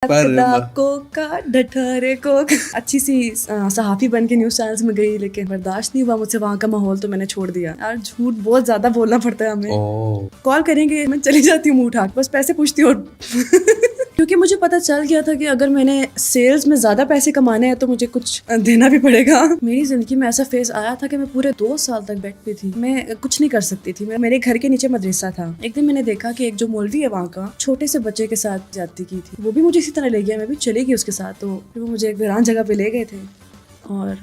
को का ढठरे को अच्छी सी सहाफी बन के न्यूज़ चैनल्स में गई, लेकिन बर्दाश्त नहीं हुआ मुझसे वहाँ का माहौल, तो मैंने छोड़ दिया। यार झूठ बहुत ज्यादा बोलना पड़ता है हमें। कॉल करेंगे मैं चली जाती हूँ मुँह उठा, बस पैसे पूछती हूँ क्योंकि मुझे पता चल गया था कि अगर मैंने सेल्स में ज्यादा पैसे कमाने हैं तो मुझे कुछ देना भी पड़ेगा। मेरी जिंदगी में ऐसा फेज आया था कि मैं पूरे 2 साल तक बेड पे थी, मैं कुछ नहीं कर सकती थी। मेरे घर के नीचे मदरसा था। एक दिन मैंने देखा कि एक जो मौलवी है वहाँ का छोटे से बच्चे के साथ जाती की थी, वो भी मुझे इसी तरह ले गया, मैं भी चली गई उसके साथ। तो फिर वो मुझे एक वीरान जगह पे ले गए थे और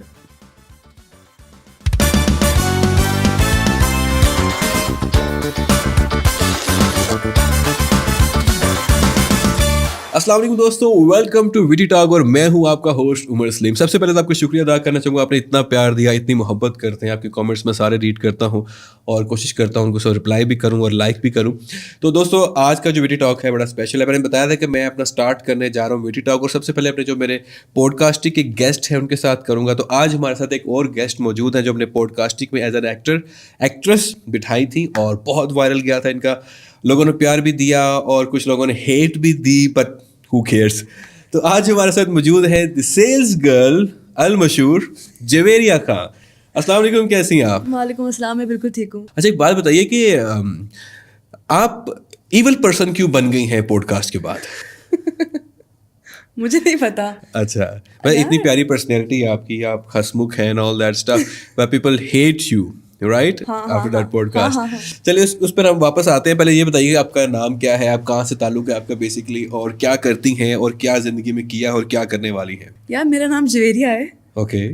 अस्सलाम वालेकुम दोस्तों, वेलकम टू विटी टॉक और मैं हूं आपका होस्ट उमर सलीम। सबसे पहले तो आपको शुक्रिया अदा करना चाहूँगा, आपने इतना प्यार दिया, इतनी मोहब्बत करते हैं। आपके कमेंट्स में सारे रीड करता हूं और कोशिश करता हूं उनको सब रिप्लाई भी करूं और लाइक भी करूं। तो दोस्तों आज का जो विटी टॉक है बड़ा स्पेशल है। मैंने बताया था कि मैं अपना स्टार्ट करने जा रहा हूँ विटी टॉक, और सबसे पहले अपने जो मेरे पॉडकास्टिंग के गेस्ट हैं उनके साथ करूँगा। तो आज हमारे साथ एक और गेस्ट मौजूद हैं जो अपने पॉडकास्टिंग में एज एन एक्ट्रेस बिठाई थी और बहुत वायरल गया था इनका। लोगों ने प्यार भी दिया और कुछ लोगों ने हेट भी दी, बट who cares। तो आज हमारे साथ मौजूद है द सेल्स गर्ल अल मशहूर जवेरिया खान। अस्सलाम वालेकुम, कैसी हैं आप? वालेकुम अस्सलाम, मैं बिल्कुल ठीक हूँ। अच्छा, एक बात बताइए कि आप इवल पर्सन क्यों बन गई हैं पॉडकास्ट के बाद? मुझे नहीं पता। अच्छा, मैं इतनी प्यारी पर्सनैलिटी है आपकी, आप हंसमुख हैं all that stuff, but people hate you right after that podcast. चलिए उस पर हम वापस आते हैं। पहले ये बताइए आपका नाम क्या है, आप कहाँ से ताल्लुक है आपका बेसिकली, और क्या करती हैं और क्या जिंदगी में किया और क्या करने वाली हैं? यार मेरा नाम जवेरिया है। ओके,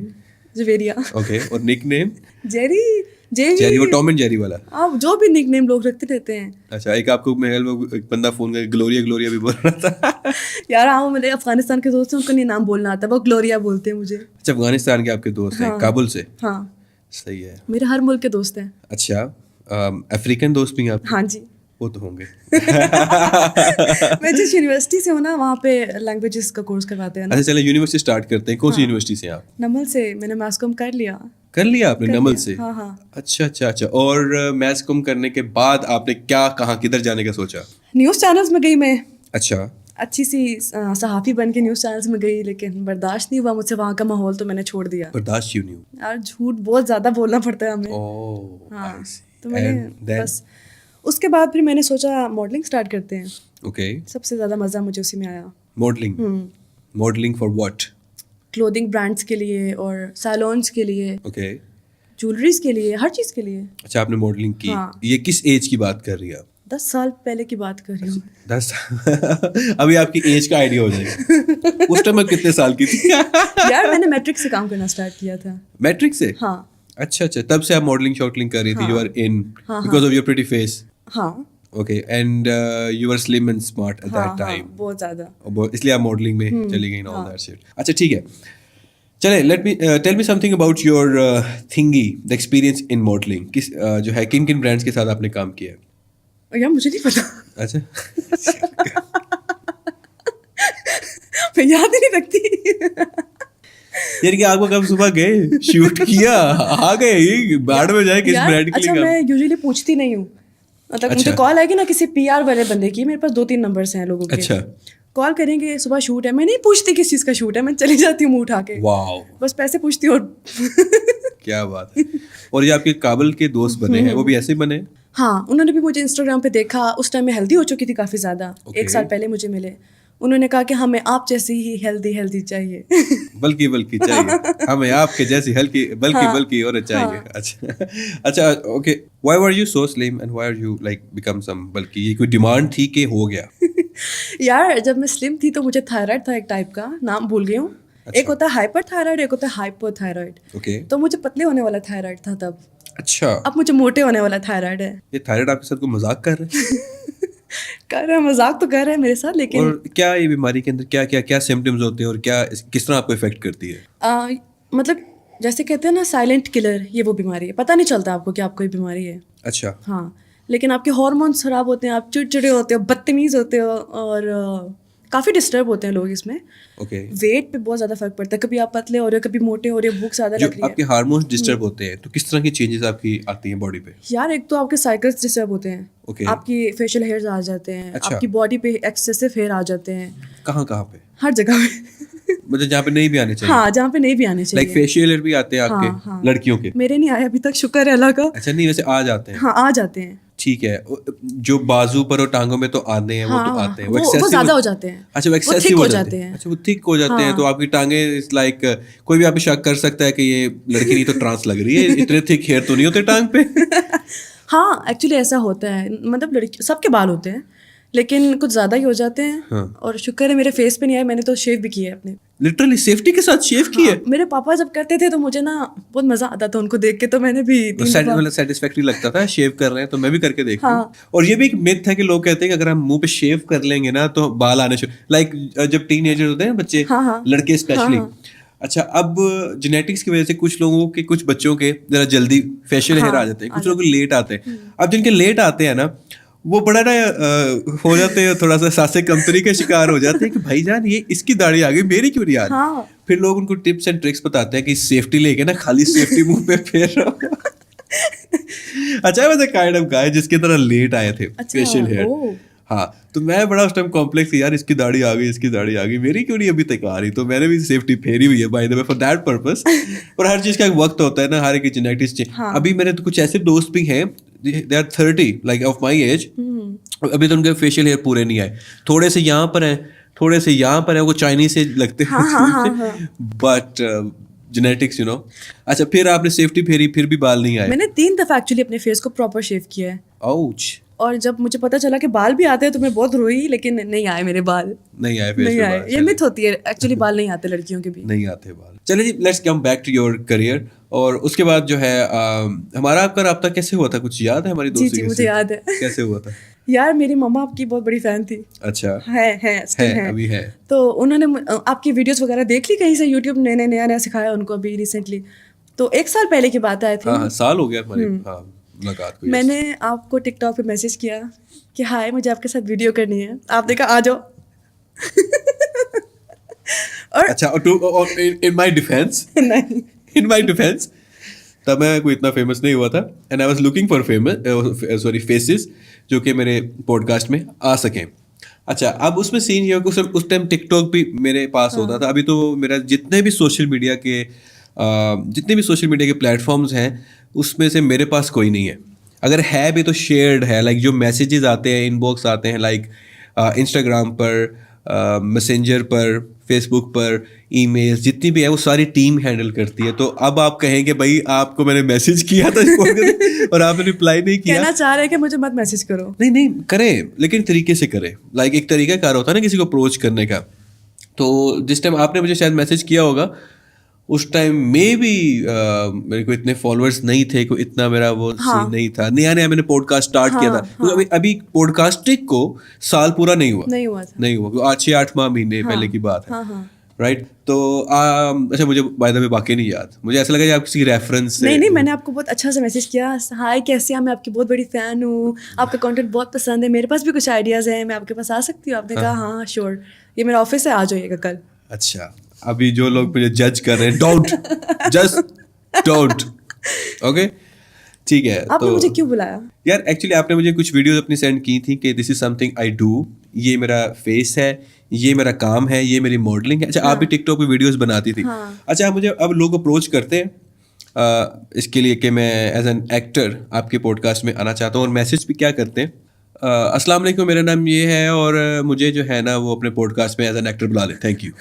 जवेरिया। ओके, और निक नेम? जेरी, वो टॉम एंड जेरी वाला? आप जो भी निक नेम लोग रखते रहते हैं। अच्छा, एक आपको एक बंदा फोन कर ग्लोरिया भी बोल रहा था। यार हाँ, मेरे अफगानिस्तान के दोस्त हैं, उनको नहीं नाम बोलना आता, वो ग्लोरिया बोलते हैं मुझे। अच्छा, अफगानिस्तान के आपके दोस्त हैं? काबुल से? हाँ सही है, मेरे हर मुल्क के दोस्त हैं। अच्छा, अफ्रीकन दोस्त भी हैं आपके? हाँ जी, वो तो होंगे। मैं जिस यूनिवर्सिटी से हूँ ना, वहाँ पे लैंग्वेजेस का कोर्स करवाते हैं ना। अच्छा चलो यूनिवर्सिटी स्टार्ट करते हैं। कौन सी यूनिवर्सिटी से आप? नमल से। मैंने मास कॉम कर लिया आपने नमल से? हाँ हाँ। अच्छा। और मैथ्स कॉम करने के बाद आपने क्या कहाँ किधर जाने का सोचा? न्यूज़ चैनल्स में गई मैं। अच्छा, अच्छी सी सहाफी बन के न्यूज़ चैनल्स में गई, लेकिन बर्दाश्त नहीं हुआ मुझसे वहाँ का माहौल, तो मैंने छोड़ दिया। बर्दाश्त क्यों नहीं हुआ? यार झूठ बहुत ज़्यादा बोलना पड़ता है हमें। हाँ, तो मैंने बस उसके बाद फिर मैंने सोचा मॉडलिंग स्टार्ट करते हैं। ओके, सबसे ज़्यादा मज़ा मुझे उसी में आया। Modelling for what? Clothing brands के लिए और सैलून्स के लिए, ओके, ज्वेलरीज के लिए, हर चीज़ के लिए। अच्छा, आपने मॉडलिंग की। हाँ। ये किस एज की बात कर रही है आप? 10 साल पहले की बात कर रही हूँ। 10 अभी आपकी एज का आइडिया हो जाएगा। उस टाइम मैं कितने साल की थी? यार मैंने मैट्रिक से काम करना स्टार्ट किया था। मैट्रिक से? हाँ। अच्छा, तब से आप मॉडलिंग शॉटलिंग कर रही थी। You are in because of your pretty face. हाँ okay, and you are slim and smart at that time. बहुत ज़्यादा, इसलिए आप मॉडलिंग में चली गई ऑल दैट शिट। अच्छा ठीक है, चले let me tell me something about your thingy, the experience in modelling. किस जो है किन ब्रांड्स के साथ आपने काम किया है? यार मुझे नहीं पता। अच्छा मैं याद ही नहीं रखती। यार कि आपको कब सुबह गए, शूट किया, आ गए, बाढ़ में जाए किस ब्रांड के लिए? अच्छा, मैं यूजुअली पूछती नहीं हूँ, मतलब मुझे कॉल आएगी ना किसी पीआर वाले बंदे की, मेरे पास 2-3 नंबर्स हैं लोगों के। अच्छा, कॉल करेंगे सुबह शूट है, मैं नहीं पूछती किस चीज़ का शूट है, मैं चली जाती हूँ मुँह उठा के। वाओ, बस पैसे पूछती हूँ। क्या बात है। और ये आपके काबुल के दोस्त बने हैं, वो भी ऐसे ही बने? हाँ, उन्होंने भी मुझे इंस्टाग्राम पे देखा। उस टाइम में हेल्दी हो चुकी थी काफ़ी ज़्यादा। 1 साल पहले मुझे मिले। उन्होंने कहा कि हमें आप जैसी ही हेल्दी चाहिए। बल्कि चाहिए, हमें आपके जैसी हल्की बल्कि और चाहिए। अच्छा okay, why were you so slim and why are you like become some बल्कि? ये कोई डिमांड थी कि हो गया? यार जब मैं स्लिम थी तो मुझे थायराइड था, एक टाइप का, नाम भूल गई हूँ। एक होता है हाइपर थायराइड, एक होता है हाइपोथायराइड। ओके, तो मुझे पतले होने वाला थायराइड था तब। अच्छा, अब मुझे मोटे होने वाला थायराइड है। ये थायराइड आपके साथ कोई मजाक कर रहे हैं? कर रहे हैं, मजाक तो कर रहे हैं मेरे साथ, लेकिन और क्या ये बीमारी के अंदर क्या सिम्टम्स होते हैं और क्या किस तरह आपको इफेक्ट करती है? मतलब जैसे कहते हैं ना साइलेंट किलर, ये वो बीमारी है। पता नहीं चलता आपको कि आपको ये बीमारी है। अच्छा, हाँ, लेकिन आपके हार्मोन्स खराब होते हैं, आप चिड़चिड़े होते हो, बदतमीज होते हो, और काफ़ी डिस्टर्ब होते हैं लोग इसमें. ओके. वेट पे बहुत ज़्यादा फर्क पड़ता है. कभी आप पतले हो रहे हो, कभी मोटे हो रहे हो, भूख ज़्यादा जो लग रही है. आपके हार्मोन्स डिस्टर्ब होते हैं तो किस तरह की चेंजेस आपकी आती हैं बॉडी पे? यार एक तो आपके साइकिल्स डिस्टर्ब होते हैं. ओके. आपकी फेशियल हेयर्स आ जाते हैं. अच्छा. आपकी बॉडी पे एक्सेसिव हेयर आ जाते हैं. कहाँ कहाँ पे? हर जगह पे. मतलब जहाँ पे नहीं भी आने चाहिए. हाँ, जहाँ पे नहीं भी आने चाहिए. लाइक फेशियल हेयर भी आते हैं आपके? हाँ, हाँ. लड़कियों के? मेरे नहीं आए अभी तक, शुक्र है अल्लाह का. अच्छा, नहीं वैसे आ जाते हैं. हाँ, आ जाते हैं. ठीक है. जो बाजू पर और टांगों में तो आते हैं, वो तो हाँ, आते हैं. वो excessive ज़्यादा हो जाते हैं. अच्छा, वो thick एक्सेसिव हो हो जाते जाते हैं. हैं. अच्छा, वो थिक हो जाते हैं हाँ. तो आपकी टांगें इज लाइक कोई भी आप पे शक कर सकता है कि ये लड़की नहीं तो ट्रांस लग रही है. इतने थिक हेयर तो नहीं होते टांग पे. हाँ, एक्चुअली ऐसा होता है. मतलब लड़की सबके बाल होते हैं लेकिन कुछ ज़्यादा ही हो जाते हैं. हाँ. और शुक्र है मेरे फेस पे नहीं आए. मैंने तो शेव भी किया है अपने. लिटरली सेफ्टी के साथ शेव किया. हाँ, मेरे पापा जब करते थे तो मुझे ना बहुत मजा आता था उनको देख के, तो मैंने भी 3 दफा. मतलब सेटिस्फैक्टरी लगता था शेव कर रहे हैं तो मैं भी करके देखता हूँ. हाँ. और ये भी एक मिथ है कि लोग कहते हैं कि अगर हम मुंह पे शेव कर लेंगे ना तो बाल आने शुरू, लाइक जब टीनेजर होते हैं बच्चे, हाँ, हाँ. लड़के स्पेशली. हाँ. अच्छा, अब जेनेटिक्स की वजह से कुछ लोगों के, कुछ बच्चों के जरा जल्दी फेशियल हेयर आ जाते हैं, कुछ लोगों के लेट आते हैं. अब जिनके लेट आते हैं ना वो बड़ा ना हो जाते हैं, थोड़ा सा सासे कमतरी के शिकार हो जाते हैं कि भाईजान ये इसकी दाढ़ी आ गई, मेरी क्यों नहीं आ रही. हाँ. फिर लोग उनको टिप्स एंड ट्रिक्स बताते हैं कि सेफ्टी लेके ना खाली सेफ्टी मुंह पे फेर रहो. अच्छा, वैसे काइंड ऑफ गाय जिसके तरह लेट आए थे फेशियल हेयर. हाँ, तो मैं बड़ा उस टाइम कॉम्प्लेक्स, यार इसकी दाढ़ी आ गई, इसकी दाढ़ी आ गई, मेरी क्यों नहीं अभी तक आ रही. तो मैंने भी सेफ्टी फेरी हुई है by the way for that purpose. और हर चीज़ का एक वक्त होता है ना, हर एक जेनेटिक्स चेंज. अभी मेरे तो कुछ ऐसे दोस्त भी हैं, they are 30 like of my age, अभी तो उनके फेशियल हेयर पूरे नहीं आए. थोड़े से यहाँ पर हैं, थोड़े से यहाँ पर है, वो चाइनीज से लगते हैं. But genetics you know. अच्छा, फिर आपने सेफ्टी फेरी, फिर भी बाल नहीं आए? मैंने 3 दफा एक्चुअली अपने फेस को प्रॉपर शेव किया है. आउच. और जब मुझे पता चला कि बाल भी आते हैं तो मैं बहुत रोई, लेकिन नहीं आए मेरे बाल. नहीं आए फेस नहीं पे आए. बाल. ये मिथ होती है एक्चुअली, बाल नहीं आते लड़कियों के भी. नहीं आते बाल. चलिए जी, let's come back to your career. और उसके बाद जो है हमारा आपका राब्ता कैसे हुआ था, कुछ याद है हमारी दोस्ती? जी, मुझे याद है. कैसे हुआ था? यार मेरी मम्मा आपकी बहुत बड़ी फैन थी. अच्छा. है अभी है. तो उन्होंने आपकी वीडियोस वगैरह देख ली कहीं से, यूट्यूब ने नया सिखाया उनको अभी रिसेंटली. तो 1 साल पहले की बात आई थी. हाँ, साल हो गया हमारी मुलाकात को. मैंने आपको टिकटॉक पे मैसेज किया कि हाय मुझे आपके साथ वीडियो करनी है. आपने कहा आ जाओ. और अच्छा, इन माय डिफेंस नहीं, इन माय डिफेंस तब मैं कोई इतना फेमस नहीं हुआ था, and I was looking for faces जो कि मेरे पॉडकास्ट में आ सकें. अच्छा, अब उसमें सीन ये हो कि उस टाइम टिकटॉक भी मेरे पास होता था. अभी तो मेरा जितने भी सोशल मीडिया के प्लेटफॉर्म्स हैं उसमें से मेरे पास कोई नहीं है. अगर है भी तो शेयर्ड है, लाइक जो मैसेजेस आते हैं, इनबॉक्स आते हैं, लाइक इंस्टाग्राम पर, मैसेंजर पर, फेसबुक पर, ईमेल्स जितनी भी है वो सारी टीम हैंडल करती है. तो अब आप कहें कि भाई आपको मैंने मैसेज किया था और आपने रिप्लाई नहीं किया. कहना चाह रहे हैं कि मुझे मत मैसेज करो. नहीं करें, लेकिन तरीके से करें. लाइक एक तरीका कार होता है ना किसी को अप्रोच करने का. तो जिस टाइम आपने मुझे शायद मैसेज किया होगा उस टाइम में भी मेरे को इतने फॉलोअर्स नहीं थे, कोई इतना मेरा वो सीन नहीं था. नया मैंने पॉडकास्ट स्टार्ट किया था. तो अभी पॉडकास्टिंग को साल पूरा नहीं हुआ 8 महीने पहले की बात है. राइट. तो अच्छा, मुझे बाय द वे बाकी नहीं याद. मुझे ऐसा लगा आप किसी रेफरेंस से. नहीं, मैंने आपको बहुत अच्छा सा मैसेज किया. हाय कैसे हैं, मैं आपकी बहुत बड़ी फैन हूँ, आपका कंटेंट बहुत पसंद है, मेरे पास भी कुछ आइडियाज हैं, मैं आपके पास आ सकती हूँ. आपने कहा हाँ श्योर, ये मेरा ऑफिस है, आ जाइएगा कल. अच्छा, अभी जो लोग मुझे जज कर रहे हैं, डोंट. ओके, ठीक है. आपने मुझे क्यों बुलाया? यार एक्चुअली आपने मुझे कुछ वीडियोस अपनी सेंड की थी कि this is something I do, ये मेरा फेस है, ये मेरा काम है, ये मेरी मॉडलिंग है. अच्छा, आप भी टिकटॉक पे वीडियोस बनाती थी. अच्छा, मुझे अब लोग अप्रोच करते हैं इसके लिए कि मैं एज एन एक्टर आपके पॉडकास्ट में आना चाहता हूँ, और मैसेज भी क्या करते हैं, अस्सलाम वालेकुम, मेरा नाम ये है और मुझे जो है ना वो अपने पॉडकास्ट में एज एन एक्टर बुला ले, थैंक यू.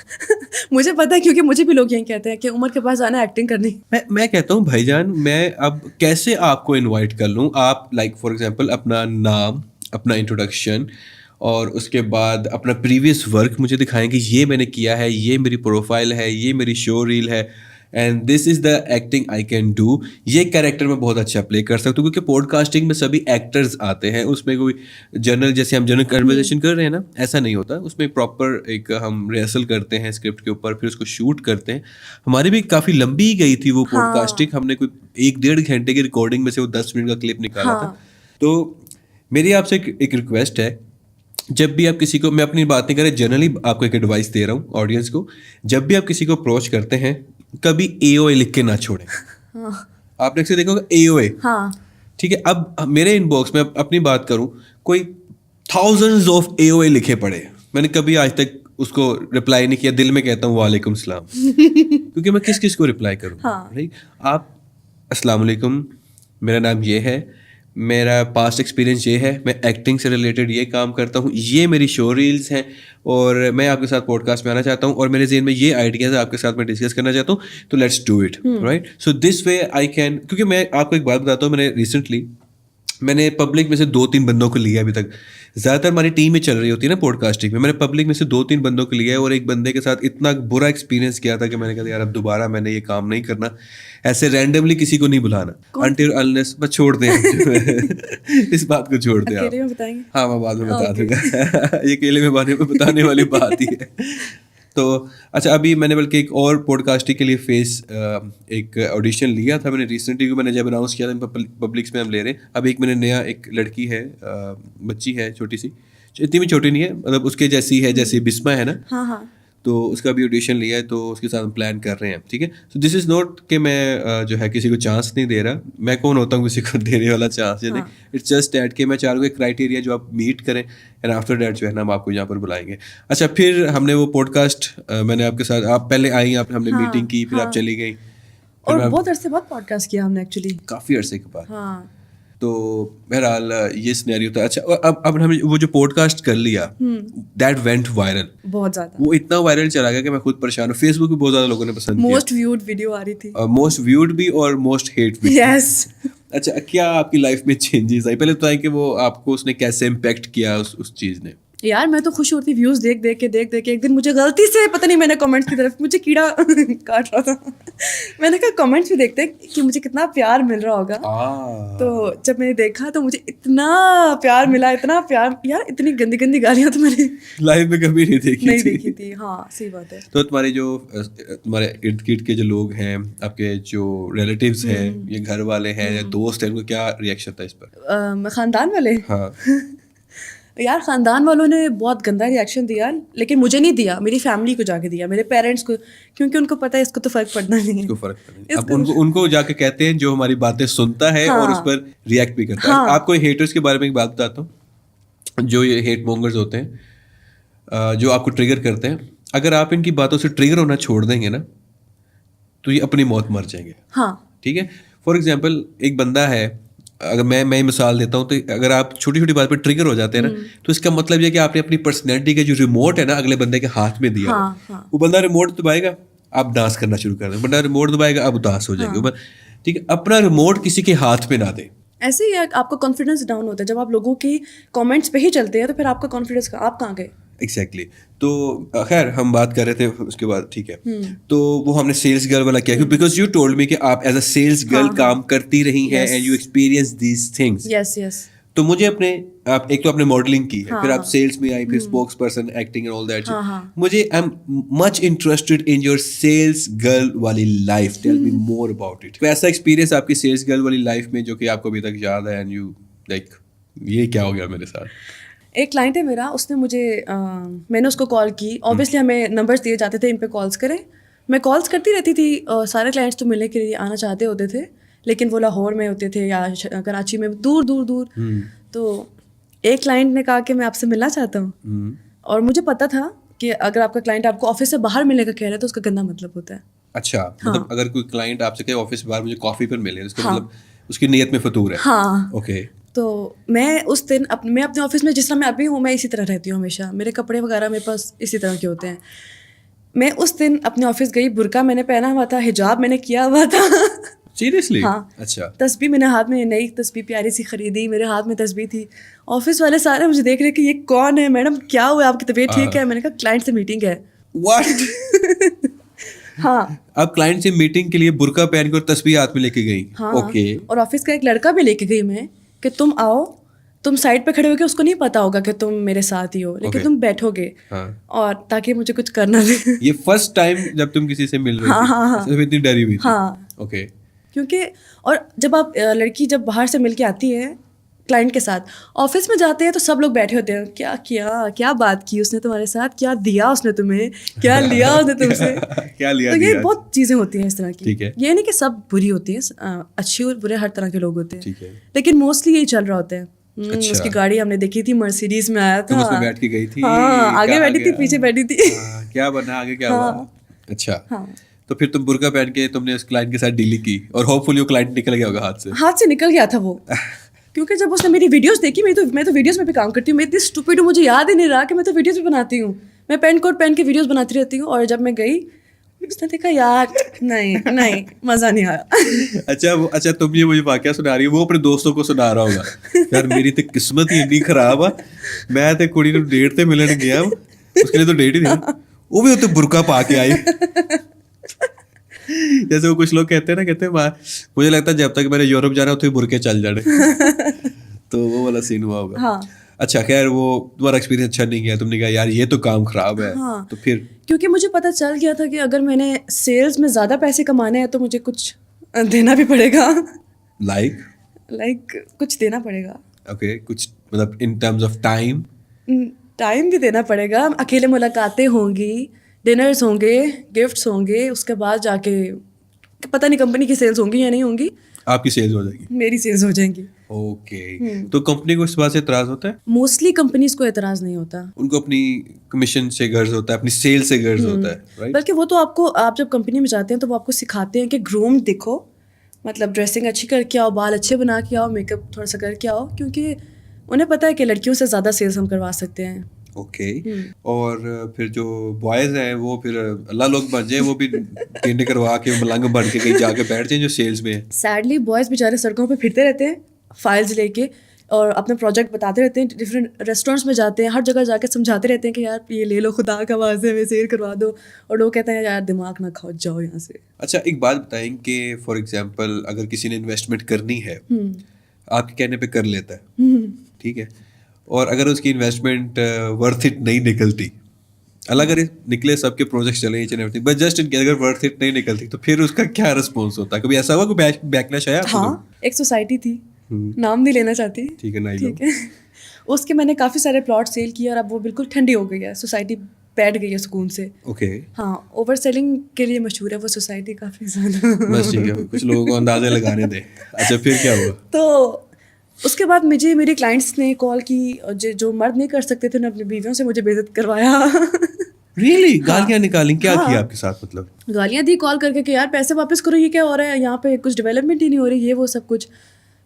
मुझे पता है, क्योंकि मुझे भी लोग यही कहते हैं कि उमर के पास आना एक्टिंग करनी. मैं कहता हूँ भाईजान, मैं अब कैसे आपको इनवाइट कर लूँ. आप लाइक फॉर एग्जांपल अपना नाम, अपना इंट्रोडक्शन और उसके बाद अपना प्रीवियस वर्क मुझे दिखाएं कि ये मैंने किया है, ये मेरी प्रोफाइल है, ये मेरी शो रील है, and this is the acting I can do. ये कैरेक्टर मैं बहुत अच्छा प्ले कर सकता हूँ, क्योंकि पॉडकास्टिंग में सभी एक्टर्स आते हैं. उसमें कोई जनरल, जैसे हम जनरल कन्वर्सेशन कर रहे हैं ना, ऐसा नहीं होता. उसमें प्रॉपर एक हम रिहर्सल करते हैं स्क्रिप्ट के ऊपर, फिर उसको शूट करते हैं. हमारी भी काफ़ी लंबी गई थी वो पॉडकास्टिंग. हमने कोई 1-1.5 घंटे की रिकॉर्डिंग में से वो 10 मिनट का क्लिप निकाला था. तो मेरी आपसे एक रिक्वेस्ट है जब भी आप किसी को, मैं अपनी बात नहीं कर रहा, जनरली आपको एक एडवाइस दे रहा हूँ ऑडियंस को, जब भी आप किसी को अप्रोच करते हैं कभी AOA लिख के ना छोड़ें. आपने अक्सर देखा होगा AOA. हाँ. ठीक है, अब मेरे इनबॉक्स में अपनी बात करूं, कोई thousands ऑफ AOA लिखे पड़े, मैंने कभी आज तक उसको रिप्लाई नहीं किया. दिल में कहता हूँ वालेकुम सलाम, क्योंकि मैं किस किस को रिप्लाई करूँ. राइट, आप अस्सलाम वालेकुम, मेरा नाम ये है, मेरा पास्ट एक्सपीरियंस ये है, मैं एक्टिंग से रिलेटेड ये काम करता हूँ, ये मेरी शो रील्स हैं, और मैं आपके साथ पॉडकास्ट में आना चाहता हूँ, और मेरे ज़हन में ये आइडियाज़ आपके साथ मैं डिस्कस करना चाहता हूँ, तो let's do it. Right, so this way I can, क्योंकि मैं आपको एक बात बताता हूँ, मैंने पब्लिक में से 2-3 बंदों को लिया अभी तक. ज़्यादातर हमारी टीम में चल रही होती है ना पॉडकास्टिंग में, मैंने पब्लिक में से 2-3 बंदों को लिया है, और एक बंदे के साथ इतना बुरा एक्सपीरियंस किया था कि मैंने कहा यार अब दोबारा मैंने ये काम नहीं करना, ऐसे रैंडमली किसी को नहीं बुलाना, अनटिल अनलेस बस छोड़ दें. इस बात को छोड़ दें आप. बताएंगे? हाँ, मैं बाद में बता दूंगा. ये अकेले में बताने वाली बात ही है. तो अच्छा, अभी मैंने बल्कि एक और पॉडकास्टिंग के लिए एक ऑडिशन लिया था मैंने रिसेंटली, को मैंने जब अनाउंस किया था पब्लिक्स में हम ले रहे हैं. अब एक मैंने नया, एक लड़की है, बच्ची है छोटी सी, इतनी भी छोटी नहीं है, मतलब उसके जैसी है जैसे बिस्मा है ना. हाँ हाँ. तो उसका भी ऑडिशन लिया है, तो उसके साथ हम प्लान कर रहे हैं. ठीक है, सो दिस इज़ नॉट कि मैं जो है किसी को चांस नहीं दे रहा. मैं कौन होता हूँ किसी को देने वाला चांस? इट्स जस्ट दैट कि मैं चाह रहा हूँ क्राइटेरिया जो आप मीट करें, एंड आफ्टर दैट जो है ना हम आपको यहाँ पर बुलाएंगे. अच्छा, फिर हमने वो पॉडकास्ट, मैंने आपके साथ, आप पहले आई, हमने मीटिंग की, फिर आप चली गई, और बहुत अरसे बाद पॉडकास्ट किया हमने एक्चुअली, काफ़ी अरसे के बाद. हाँ. तो बहरहाल ये सिनेरियो था. अच्छा, अब हमने वो जो पॉडकास्ट कर लिया, दैट वेंट वायरल, बहुत ज्यादा. वो इतना वायरल चला गया कि मैं खुद परेशान हूँ. फेसबुक पे बहुत ज्यादा लोगों ने पसंद किया, मोस्ट व्यूड वीडियो आ रही थी, मोस्ट व्यूड भी और मोस्ट हेट भी. यस. अच्छा, क्या आपकी लाइफ में चेंजेस आई? पहले बताएं कि वो आपको उसने कैसे इम्पैक्ट किया उस चीज़ ने. यार मैं तो खुश होती व्यूज देख देख के. एक दिन मुझे गलती से, पता नहीं, मैंने कमेंट्स की तरफ मुझे कीड़ा काट रहा था. मैंने कहा कमेंट्स भी देखते कि मुझे कितना प्यार मिल रहा होगा. तो जब मैंने देखा तो मुझे इतना प्यार मिला, इतना प्यार. यार इतनी गंदी गंदी गालियां तो मैंने लाइफ में कभी नहीं देखी थी. हाँ, सही बात है. तो तुम्हारे इर्द गिर्द के जो लोग हैं, आपके जो रिलेटिव्स हैं, ये घर वाले हैं या दोस्त हैं, उनको क्या रिएक्शन था इस पर? खानदान वाले? हाँ. यार खानदान वालों ने बहुत गंदा रिएक्शन दिया, लेकिन मुझे नहीं दिया, मेरी फैमिली को जाके दिया, मेरे पेरेंट्स को, क्योंकि उनको पता है इसको तो फर्क पड़ना नहीं है. अब उनको जाके कहते हैं जो हमारी बातें सुनता है, और उस पर रिएक्ट भी करता है. आपको हेटर्स के बारे में एक बात बताता हूँ. जो ये हेट मॉन्गर्स होते हैं, जो आपको ट्रिगर करते हैं, अगर आप इनकी बातों से ट्रिगर होना छोड़ देंगे ना, तो ये अपनी मौत मर जाएंगे. हाँ. ठीक है, फॉर एग्जाम्पल एक बंदा है, अगर मैं मिसाल देता हूँ, तो अगर आप छोटी छोटी बात पर ट्रिगर हो जाते हैं ना, तो इसका मतलब ये कि आपने अपनी पर्सनैलिटी का जो रिमोट है ना अगले बंदे के हाथ में दिया. वो बंदा रिमोट दबाएगा, आप डांस करना शुरू कर देंगे. बंदा रिमोट दबाएगा, आप उदास हो जाएंगे. ठीक है, अपना रिमोट किसी के हाथ में ना दे. ऐसे ही आपका कॉन्फिडेंस डाउन होता है जब आप लोगों की कमेंट्स पे ही चलते हैं, तो फिर आपका कॉन्फिडेंस आप कहाँ गए? एग्जैक्टली. तो खैर हम बात कर रहे थे उसके बाद. ठीक है, तो वो हमने सेल्स गर्ल वाला किया, बिकॉज यू टोल्ड मी कि आप एज अ सेल्स गर्ल काम करती रही हैं, and you experience these things. Yes yes. तो मुझे आप एक तो आपने मॉडलिंग की है, फिर आप सेल्स में आई, फिर spokesperson, acting and all that. मुझे I am much interested in your sales girl वाली life. Tell me more about it. ऐसा एक्सपीरियंस आपकी सेल्स गर्ल वाली लाइफ में जो कि आपको अभी तक याद है, एंड यू लाइक ये क्या हो गया मेरे साथ? एक क्लाइंट है मेरा, उसने मुझे मैंने उसको कॉल की. ऑब्वियसली हमें नंबर्स दिए जाते थे, इन पे कॉल्स करें. मैं कॉल्स करती रहती थी. सारे क्लाइंट्स तो मिलने के लिए आना चाहते होते थे, लेकिन वो लाहौर में होते थे या कराची में, दूर दूर दूर. तो एक क्लाइंट ने कहा कि मैं आपसे मिलना चाहता हूँ, और मुझे पता था कि अगर आपका क्लाइंट आपको ऑफिस से बाहर मिलने का कह रहा है तो उसका गंदा मतलब होता है. अच्छा. मतलब अगर कोई क्लाइंट आपसे कहे ऑफिस से बाहर मुझे कॉफी पर मिले, उसका मतलब उसकी नीयत में फतूर है. हाँ. ओके. तो मैं उस दिन मैं अपने ऑफिस में जिस तरह मैं अभी हूँ, मैं इसी तरह रहती हूँ हमेशा. मेरे कपड़े वगैरह मेरे पास इसी तरह के होते हैं. मैं उस दिन अपने ऑफिस गई, बुर्का मैंने पहना हुआ था, हिजाब मैंने किया हुआ था. सीरियसली? हाँ. अच्छा. तस्बीह मैंने हाथ में, नई तस्बीह प्यारी सी खरीदी, मेरे हाथ में तस्बीह थी. ऑफिस वाले सारे मुझे देख रहे कि ये कौन है, मैडम क्या हुआ, आपकी तबीयत ठीक है? मैंने कहा क्लाइंट से मीटिंग है. व्हाट? हाँ. आप क्लाइंट से मीटिंग के लिए बुर्का पहन के और तस्बीह हाथ में लेके गई? हाँ. ओके. और ऑफिस का एक लड़का भी लेके गई मैं कि तुम आओ, तुम साइड पे खड़े होगे, उसको नहीं पता होगा कि तुम मेरे साथ ही हो, लेकिन तुम बैठोगे. हाँ. और ताकि मुझे कुछ करना दे. ये फर्स्ट टाइम जब तुम किसी से मिल रही थी? हाँ. इतनी डरी हुई थी? हाँ. ओके. क्योंकि और जब आप लड़की जब बाहर से मिल के आती है, क्लाइंट के साथ. ऑफिस में जाते हैं तो सब लोग बैठे होते हैं, क्या किया, क्या बात की उसने तुम्हारे साथ, क्या दिया उसने तुम्हें, क्या लिया उसने तुमसे. क्या लिया तो ये दिया. बहुत चीज़ें होती हैं इस तरह की. ठीक है. ये नहीं कि सब बुरी होती हैं, अच्छी और बुरे हर तरह के लोग होते हैं. ठीक है. लेकिन मोस्टली यही चल रहा होता है. अच्छा. उसकी गाड़ी हमने देखी थी, मर्सिडीज में आया था. तुम उसमें बैठ के गई थी. हाँ, आगे कहाँ बैठी थी, गया? पीछे बैठी थी. क्या बना, आगे क्या हुआ. अच्छा. हाँ. तो फिर तुम बुर्का पहन के तुमने उस क्लाइंट के साथ डीलिंग की और होपफुली वो क्लाइंट निकल गया होगा हाथ से निकल गया था वो. क्योंकि जब उसने मेरी वीडियोस देखी, मैं तो वीडियोस में भी काम करती हूँ. मैं इतनी स्टूपिड हूँ, मुझे याद ही नहीं रहा कि मैं तो वीडियोस भी बनाती हूँ. मैं पेंट कोट पहन के वीडियोस बनाती रहती हूँ. और जब मैं गई, उसने देखा यार नहीं मज़ा नहीं आया. अच्छा तुम ये मुझे वाकया सुना रही हो, वो अपने दोस्तों को सुना रहा होगा यार मेरी तो किस्मत ही इतनी खराब है, मैं तो कुड़ी ਨੂੰ डेट ਤੇ ਮਿਲਣ ਗਿਆ, उसके लिए तो डेट ही नहीं, वो भी तो बुर्का पा के आई. जैसे वो कुछ लोग कहते हैं मुझे लगता है जब तक मैंने यूरोप जाना उतने बुरके चल जाने. तो वो वाला सीन हुआ होगा. हाँ. अच्छा खैर वो तुम्हारा एक्सपीरियंस अच्छा नहीं गया, तुमने कहा यार ये तो काम खराब है. हाँ. तो फिर क्योंकि मुझे पता चल गया था कि अगर मैंने सेल्स में ज़्यादा पैसे कमाने हैं तो मुझे कुछ देना भी पड़ेगा. लाइक कुछ देना पड़ेगा. ओके. कुछ मतलब इन टर्म्स ऑफ टाइम भी देना पड़ेगा. अकेले मुलाकातें होंगी, डिनर्स होंगे, गिफ्ट्स होंगे, उसके बाद जाके पता नहीं कंपनी की सेल्स होंगी या नहीं होंगी. आपकी सेल्स हो जाएगी. मेरी सेल्स हो जाएंगी. ओके. तो कंपनी को इस बात से एतराज होता है? मोस्टली कंपनीज को एतराज नहीं होता. उनको अपनी कमीशन से गर्ज होता है, अपनी सेल से गर्ज होता है, राइट? बल्कि वो तो आप जब कंपनी में जाते हैं तो वो आपको सिखाते हैं कि ग्रूम दिखो, मतलब ड्रेसिंग अच्छी करके आओ, बाल अच्छे बना के आओ, मेकअप थोड़ा सा करके आओ, क्योंकि उन्हें पता है कि लड़कियों से ज़्यादा सेल्स हम करवा सकते हैं. ओके. और फिर जो बॉयज़ हैं वो फिर अल्लाह लोग बन जाए, वो भी टेंडे करवा के मलंग बन के कहीं जाके बैठ जाए जो सेल्स में है. सैडली बॉयज़ बेचारे सड़कों पे फिरते रहते हैं फाइल्स लेके और अपने प्रोजेक्ट बताते रहते हैं. डिफरेंट रेस्टोरेंट्स में जाते हैं, हर जगह जाके समझाते रहते हैं कि यार ये ले लो, खुदा का वास्ते हमें सेल करवा दो. और लोग कहते हैं यार दिमाग ना खाओ, जाओ यहाँ से. अच्छा एक बात बताएं कि फॉर एग्जांपल अगर किसी ने इन्वेस्टमेंट करनी है, आपके कहने पे कर लेता है, ठीक है, और अगर उसकी इन्वेस्टमेंट वर्थ इट नहीं निकलती, अगर निकले सबके प्रोजेक्ट चले each and everything, but just in case अगर वर्थ इट नहीं निकलती तो फिर उसका क्या रिस्पॉन्स होता है? कभी ऐसा हुआ कोई बैकलैश आया? हाँ, एक सोसाइटी थी, नाम नहीं लेना चाहती, ठीक है, नहीं ठीक है. उसके मैंने काफ़ी सारे प्लॉट सेल किए और अब वो बिल्कुल ठंडी हो गई है, सोसाइटी बैठ गई है सुकून से. ओके. हाँ, ओवर सेलिंग के लिए मशहूर है वो सोसाइटी काफ़ी ज़्यादा. बस ठीक है, कुछ लोगों को अंदाजे लगाने दे. अच्छा फिर क्या हुआ? तो उसके बाद मुझे मेरे क्लाइंट्स ने कॉल की, जो मर्द नहीं कर सकते थे उन्होंने अपनी बीवियों से मुझे बेइज्जत करवाया. रियली? गालियाँ निकाली? क्या किया आपके साथ? मतलब गालियाँ दी कॉल करके कि यार पैसे वापस करो, ये क्या हो रहा है यहाँ पे, कुछ डेवलपमेंट ही नहीं हो रही, ये वो सब कुछ.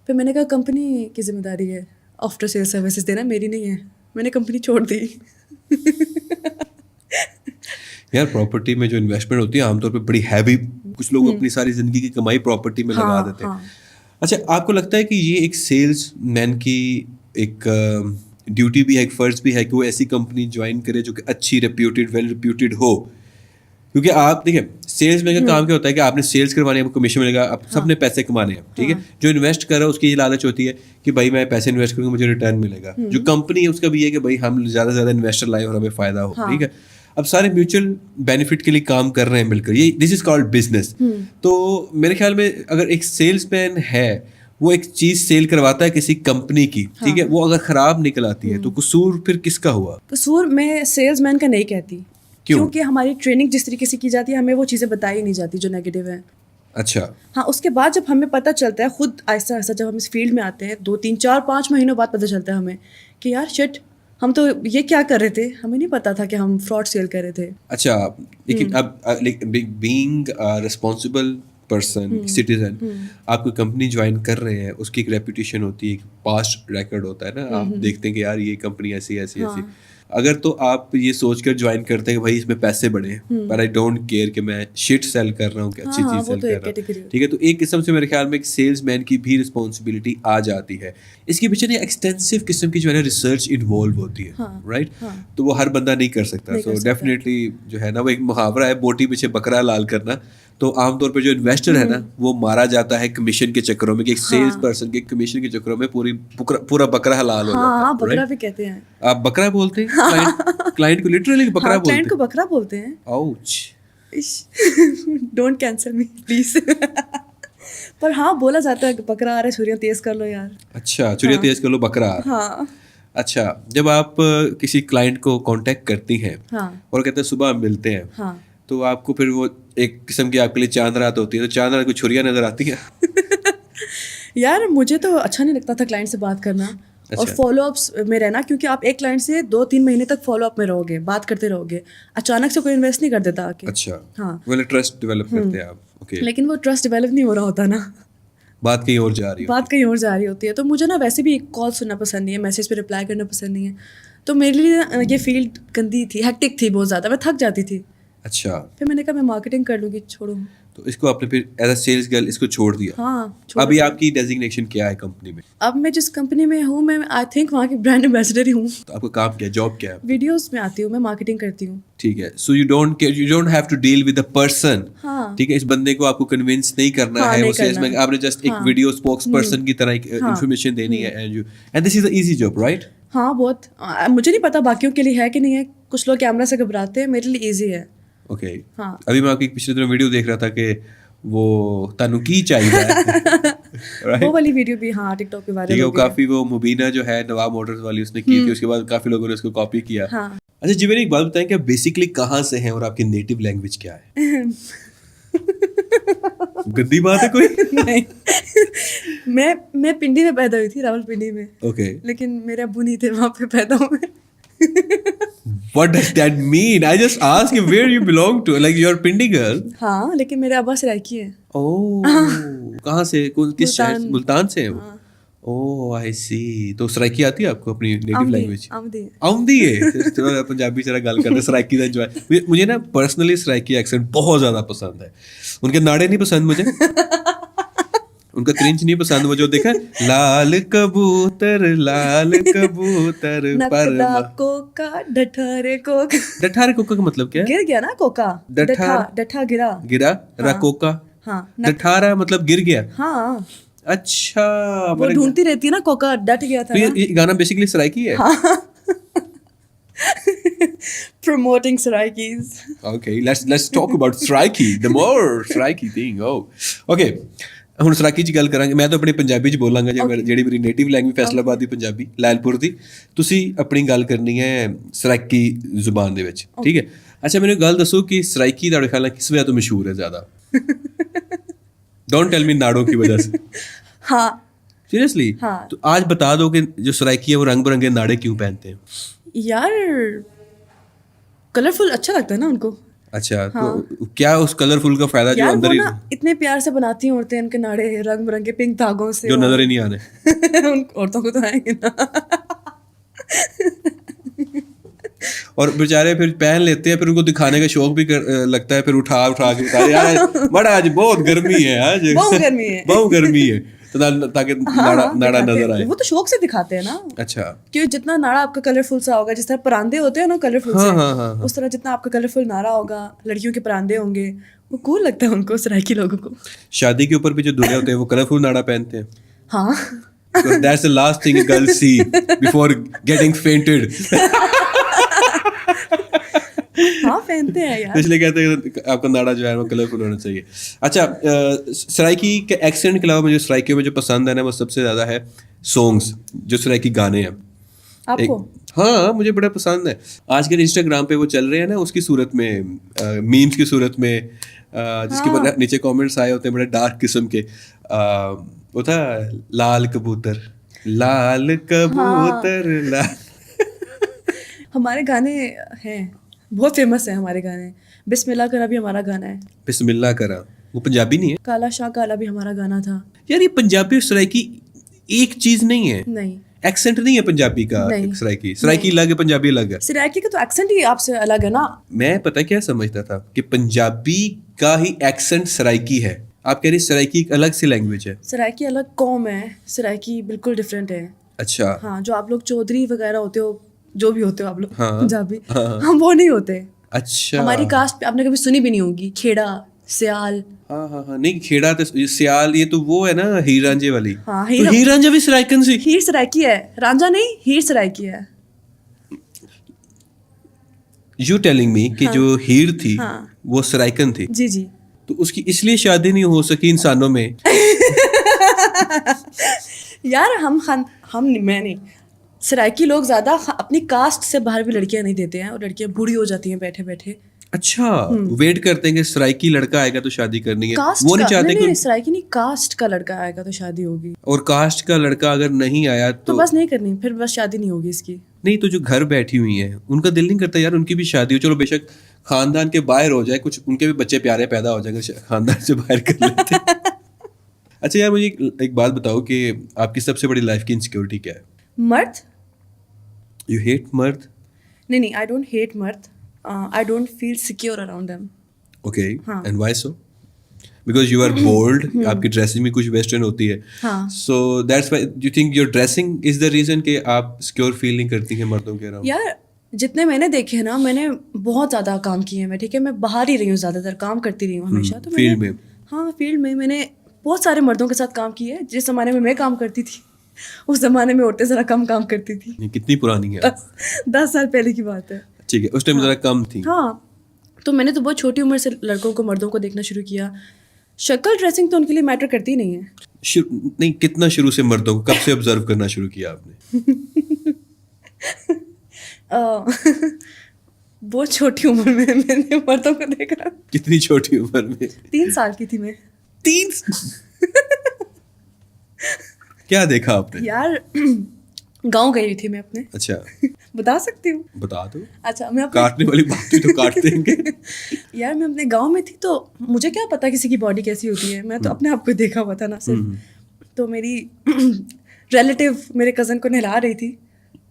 फिर मैंने कहा कंपनी की जिम्मेदारी है आफ्टर सेल सर्विसेज देना, मेरी नहीं है. मैंने कंपनी छोड़ दी. यार प्रॉपर्टी में जो इन्वेस्टमेंट होती है आमतौर पे बड़ी हैवी, कुछ लोग अपनी सारी ज़िंदगी की कमाई प्रॉपर्टी में लगा देते हैं. अच्छा आपको लगता है कि ये एक सेल्स मैन की एक ड्यूटी भी है, एक फ़र्ज़ भी है कि वो ऐसी कंपनी ज्वाइन करे जो कि अच्छी रेप्यूटेड, वेल रेप्यूटेड हो? क्योंकि आप देखिए सेल्स मैन का काम क्या होता है कि आपने सेल्स करवाने, आपको कमीशन मिलेगा, आप सबने पैसे कमाने हैं, ठीक है. जो इन्वेस्ट कर रहा है उसकी ये लालच होती है कि भाई मैं पैसे इन्वेस्ट करूँगा मुझे रिटर्न मिलेगा. जो कंपनी है उसका भी है कि भाई हम ज़्यादा से ज़्यादा इन्वेस्टर लाए और हमें फ़ायदा हो, ठीक है. अब सारे म्यूचुअल बेनिफिट के लिए काम कर रहे हैं मिलकर, ये दिस इज कॉल्ड बिजनेस. तो मेरे ख्याल में अगर एक सेल्समैन है वो एक चीज सेल करवाता है किसी कंपनी की, ठीक है, वो अगर खराब निकल आती है तो कसूर फिर किसका हुआ? कसूर मैं सेल्समैन का नहीं कहती. क्योंकि हमारी ट्रेनिंग जिस तरीके से की जाती है हमें वो चीज़ें बताई नहीं जाती जो नेगेटिव है. अच्छा. हाँ, उसके बाद जब हमें पता चलता है खुद आहिस्ता आहिस्ता, जब हम इस फील्ड में आते हैं 2 3 4 5 महीनों बाद पता चलता है हमें कि यार शिट, हम तो ये क्या कर रहे थे, हमें नहीं पता था कि हम फ्रॉड सेल कर रहे थे. अच्छा लेकिन अब बीइंग रिस्पॉन्सिबल पर्सन, सिटीजन, आप कोई कंपनी ज्वाइन कर रहे हैं, उसकी एक रेपुटेशन होती है, एक पास्ट रिकॉर्ड होता है ना, आप देखते हैं कि यार ये कंपनी ऐसी ऐसी ऐसी. अगर तो आप ये सोचकर ज्वाइन करते हैं कि भाई इसमें पैसे बढ़े, पर आई डोंट केयर कि मैं शिट सेल कर रहा हूँ कि अच्छी चीज़ सेल कर रहा हूँ, ठीक है, तो एक किस्म से मेरे ख्याल में एक सेल्समैन की भी रिस्पॉन्सिबिलिटी आ जाती है. इसके पीछे ना एक्सटेंसिव किस्म की जो है ना रिसर्च इन्वॉल्व होती है, राइट. तो वो हर बंदा नहीं कर सकता. सो डेफिनेटली जो है ना वो एक मुहावरा है, बोटी पीछे बकरा लाल करना. तो आमतौर पे जो इन्वेस्टर है ना वो मारा जाता है कमीशन के चक्करों में, कि एक सेल्स पर्सन के कमीशन के चक्करों में पूरा बकरा हलाल हो जाता है. हाँ, बकरा भी कहते हैं. आप बकरा बोलते हैं क्लाइंट को, लिटरली बकरा बोलते हैं. क्लाइंट को बकरा बोलते हैं. Ouch. Don't cancel me please. पर हाँ बोला जाता है कि बकरा आ रहा है छुरियां तेज कर लो यार. अच्छा, छुरियां तेज कर लो बकरा. हाँ अच्छा, जब आप किसी क्लाइंट को कांटेक्ट करती हैं हाँ और कहते हैं सुबह हम मिलते हैं, हाँ. तो आपको फिर वो एक किस्म की आपके लिए चांद रात होती है, तो चांद रात को छुरियां नजर आती है? यार मुझे तो अच्छा नहीं लगता था क्लाइंट से बात करना और फॉलो अप्स में रहना, क्योंकि आप एक क्लाइंट से 2-3 महीने तक फॉलो अप में रहोगे, बात करते रहोगे, अचानक से कोई इन्वेस्ट नहीं कर देता आके. अच्छा, हाँ. मतलब ट्रस्ट डेवलप करते हैं आप. ओके, लेकिन वो ट्रस्ट डेवलप नहीं हो रहा होता ना, बात कहीं और जा रही है. बात कहीं और जा रही होती है. तो मुझे ना वैसे भी कॉल सुनना पसंद नहीं है, मैसेज पे रिप्लाई करना पसंद नहीं है. तो मेरे लिए ये फील्ड गंदी थी, हेक्टिक थी बहुत ज़्यादा, मैं थक जाती थी. अच्छा, फिर मैंने कहा मैं मार्केटिंग कर लूँगी, छोड़ो. तो इसको आपने फिर एज अ सेल्स गर्ल इसको छोड़ दिया. हाँ. अभी आपकी डेजिग्नेशन क्या है कंपनी में? अब मैं जिस कंपनी में हूँ, मैं आई थिंक वहाँ की ब्रांड एम्बेसडर ही हूँ. तो आपका काम क्या है, जॉब क्या है? वीडियोस में आती हूँ, मैं मार्केटिंग करती हूँ. ठीक है, so you don't have to deal with the person. हाँ. ठीक है, इस बंदे को आपको कन्विंस नहीं करना है, नहीं वो सेल्स करना में है. आपने जस्ट एक वीडियो स्पोक्स पर्सन की तरह एक इंफॉर्मेशन देनी है, and this is the easy job, right? हाँ बहुत. मुझे नहीं पता बाकियों के लिए है कि नहीं है, कुछ लोग कैमरा से घबराते हैं, मेरे लिए ईजी है. ओके. हाँ. अभी मैं आपकी पिछले दिनों वीडियो देख रहा था कि वो तानू की चाहिए राइट? वो वाली वीडियो भी हाँ टिकटॉक पे वायरल ठीक है, हो वो गई है. काफी वो मुबीना जो है नवाब मोटर्स वाली उसने की थी, उसके बाद काफी लोगों ने उसको कॉपी किया. हाँ. अच्छा जी, मेरी एक बात बताएं कि आप बेसिकली कहाँ से हैं और आपकी नेटिव लैंग्वेज क्या है? गंदी बात है कोई? नहीं. मैं पिंडी में पैदा हुई थी, रावलपिंडी में. ओके. लेकिन मेरे अब्बू नहीं थे वहाँ पे पैदा हुए. What does that mean? I just asked you where you belong to. Like you're Pindi girl. हाँ लेकिन मेरे अब्बा सराइकी है. Oh, कहाँ से? किस शहर से? मुल्तान से है वो? हाँ. Oh, I see. तो सराइकी आती है आपको अपनी नेटिव लैंग्वेज? आमदी. आउंदी है. थोड़ा पंजाबी से गल करते सराइकी का एंजॉय. मुझे ना पर्सनली सराइकी एक्सेंट बहुत ज्यादा पसंद है. उनके नाड़े नहीं पसंद मुझे. उनका क्रिंच नहीं पसंद. वो जो देखा लाल कबूतर नकदा कोका डठारे कोका. डठारे कोका का मतलब क्या है? गिर गया ना कोका. डठा गिरा. गिरा रकोका. हाँ. डठारा मतलब गिर गया. हाँ. अच्छा, वो ढूंढती रहती है ना कोका, डट गया था. तो ये गाना बेसिकली सराइकी है. Promoting Saraikis. Okay, let's talk about Saraiki. The more Saraiki thing. Oh, okay. ਹੁਣ ਸਰਾਕੀ ਚ ਗੱਲ ਕਰਾਂਗੇ. ਮੈਂ ਤਾਂ ਆਪਣੀ ਪੰਜਾਬੀ ਚ ਬੋਲਾਂਗਾ, ਜਿਹੜੀ ਮੇਰੀ ਨੇਟਿਵ ਲੈਂਗੁਏਜ ਫੈਸਲਾਬਾਦ ਦੀ ਪੰਜਾਬੀ, ਲਾਇਲਪੁਰ ਦੀ. ਤੁਸੀਂ ਆਪਣੀ ਗੱਲ ਕਰਨੀ ਹੈ ਸਰਾਕੀ ਜ਼ੁਬਾਨ ਦੇ ਵਿੱਚ, ਠੀਕ ਹੈ? ਅੱਛਾ, ਮੈਨੂੰ ਗੱਲ ਦੱਸੋ ਕਿ ਸਰਾਕੀ ਤੁਹਾਡੇ ਖਿਆਲ ਨਾਲ ਕਿਸ ਵਜ੍ਹਾ ਤੋਂ ਮਸ਼ਹੂਰ ਹੈ ਜ਼ਿਆਦਾ? डोंट टेल मी नाड़ों की वजह से. हाँ. सीरियसली? हाँ. तो आज बता दो कि जो सराइकी है वो रंग बिरंगे नाड़े क्यों पहनते हैं? यार कलरफुल अच्छा लगता है ना उनको. अच्छा. हाँ. तो क्या उस कलरफुल का फायदा जो अंदर ही इतने प्यार से बनाती हैं औरतें उनके नाड़े रंग बिरंगे पिंक धागों से, जो नजर ही नहीं आने. उन औरतों को तो आएंगे ना. और बेचारे फिर पहन लेते हैं, फिर उनको दिखाने का शौक भी लगता है, फिर उठा के बता यार बड़ा आज बहुत गर्मी है, आज बहुत गर्मी है, तो ताकि नाड़ा नजर आए. वो तो शौक से दिखाते हैं ना. अच्छा. क्योंकि जितना नाड़ा आपका कलरफुल सा होगा, जिस तरह परांदे होते हैं ना कलरफुल से, उस तरह जितना आपका कलरफुल नाड़ा होगा, लड़कियों के परांदे होंगे, वो कूल लगता है उनको, सराइकी लोगों को. शादी के ऊपर भी जो दूल्हे होते हैं वो कलरफुल नाड़ा पहनते हैं. हाँ. So that's the last thing a girl see before getting fainted. हाँ पहनते हैं यार. इसलिए कहते हैं आपका नाड़ा जो है वो कलरफुल होना चाहिए. अच्छा, सराइकी के एक्सेंट के अलावा मुझे सराइकियों में जो पसंद है ना वो सबसे ज़्यादा है सॉन्ग्स, जो सराइकी गाने हैं. आपको? हाँ, मुझे बड़ा पसंद है. आजकल इंस्टाग्राम पे वो चल रहे हैं ना, उसकी सूरत में, मीम्स की सूरत में, जिसके ऊपर नीचे कमेंट्स आए होते हैं बड़े डार्क किस्म के. वो था लाल कबूतर लाल. हमारे गाने हैं बहुत फेमस है, हमारे गाने. बिस्मिल्लाह करा भी हमारा गाना है. बिस्मिल्लाह करा वो पंजाबी नहीं है? काला शाह काला भी हमारा गाना था. यार ये पंजाबी और सराइकी एक चीज नहीं है. नहीं, एक्सेंट नहीं है पंजाबी का. सराइकी अलग है, पंजाबी अलग है. सराइकी का तो एक्सेंट ही आपसे अलग है ना. मैं पता क्या समझता था कि पंजाबी का ही एक्सेंट सराइकी है. आप कह रही सराइकी एक अलग सी लैंग्वेज है. सराइकी अलग कौम है, सराइकी बिल्कुल डिफरेंट है. अच्छा. हाँ, जो आप लोग चौधरी वगैरह होते हो, जो भी होते हो आप लोग, हाँ, पंजाबी, हम वो नहीं होते. अच्छा. हमारी कास्ट पे आपने कभी सुनी भी नहीं होगी. खेड़ा, सियाल. हाँ, नहीं खेड़ा तो सियाल, ये तो वो है ना हीर रांझे वाली. हाँ, तो हीर रांझा भी सराइकन सी. हीर सराइकी है, रांझा नहीं, हीर सराइकी है. यू टेलिंग मी कि जो हीर थी वो सराइकन थी. जी. تو اس کی اس لیے شادی نہیں ہو سکی انسانوں میں. یار میں نہیں, سرائکی لوگ زیادہ اپنی کاسٹ سے باہر بھی لڑکیاں نہیں دیتے ہیں, اور لڑکیاں بوڑھی ہو جاتی ہیں بیٹھے بیٹھے. اچھا, ویٹ کرتے ہیں کہ سرائکی لڑکا آئے گا تو شادی کرنی ہے, کاسٹ وہ نہیں چاہتے کہ سرائکی نہیں, کاسٹ کا لڑکا آئے گا تو شادی ہوگی, اور کاسٹ کا لڑکا اگر نہیں آیا تو بس نہیں کرنی, پھر بس شادی نہیں ہوگی اس کی. نہیں, تو جو گھر بیٹھی ہوئی ہیں ان کا دل نہیں کرتا یار ان کی بھی شادی ہو, چلو بے شک خاندان کے باہر ہو جائے, کچھ ان کے بھی بچے پیارے پیدا ہو جائیں گے, خاندان سے باہر کر لیتے. اچھا یار مجھے ایک بات بتاؤ کہ آپ کی سب سے بڑی لائف کی انسیکیورٹی کیا ہے؟ مرد. یو ہیٹ مرد؟ نہیں, آئی ڈونٹ ہیٹ مرد, I don't feel secure around them. Okay, and why so? Because you are bold, آپ کی ڈریسنگ بھی کچھ ویسٹرن ہوتی ہے, so that's why you think your dressing is the reason کہ آپ سیکیور فیل نہیں کرتی ہیں مردوں کے اراؤنڈ. یار جتنے میں نے دیکھے نا, میں نے بہت زیادہ کام کیے ہیں میں, ٹھیک ہے, میں باہر ہی رہی ہوں, زیادہ تر کام کرتی رہی ہوں ہمیشہ. تو فیلڈ میں, ہاں فیلڈ میں نے بہت سارے مردوں کے ساتھ کام کیے. جس زمانے میں کام کرتی تھی اس زمانے میں عورتیں ذرا کم کام کرتی تھی. کتنی پرانی ہے؟ 10 سال پہلے کی بات ہے. ٹھیک ہے, اس ٹائم ذرا کم تھی. ہاں, تو میں نے تو بہت چھوٹی عمر سے لڑکوں کو, مردوں کو دیکھنا شروع کیا. شکل ڈریسنگ تو ان کے لیے میٹر کرتی نہیں ہے. نہیں, کتنا شروع سے مردوں کو, کب سے آبزرو کرنا شروع کیا آپ نے؟ بہت چھوٹی عمر میں نے مردوں کو دیکھا. کتنی چھوٹی عمر میں؟ 3 سال کی تھی میں. 3 کیا دیکھا آپ نے؟ یار گاؤں گئی تھی میں اپنے. اچھا, بتا سکتی ہوں؟ بتا دو. اچھا, میں کاٹنے والی بات ہوئی تو کاٹ دیں گے. یار میں اپنے گاؤں میں تھی, تو مجھے کیا پتا کسی کی باڈی کیسی ہوتی ہے, میں تو اپنے آپ کو دیکھا ہوا تھا نا صرف. تو میری ریلیٹیو میرے کزن کو نہلا رہی تھی.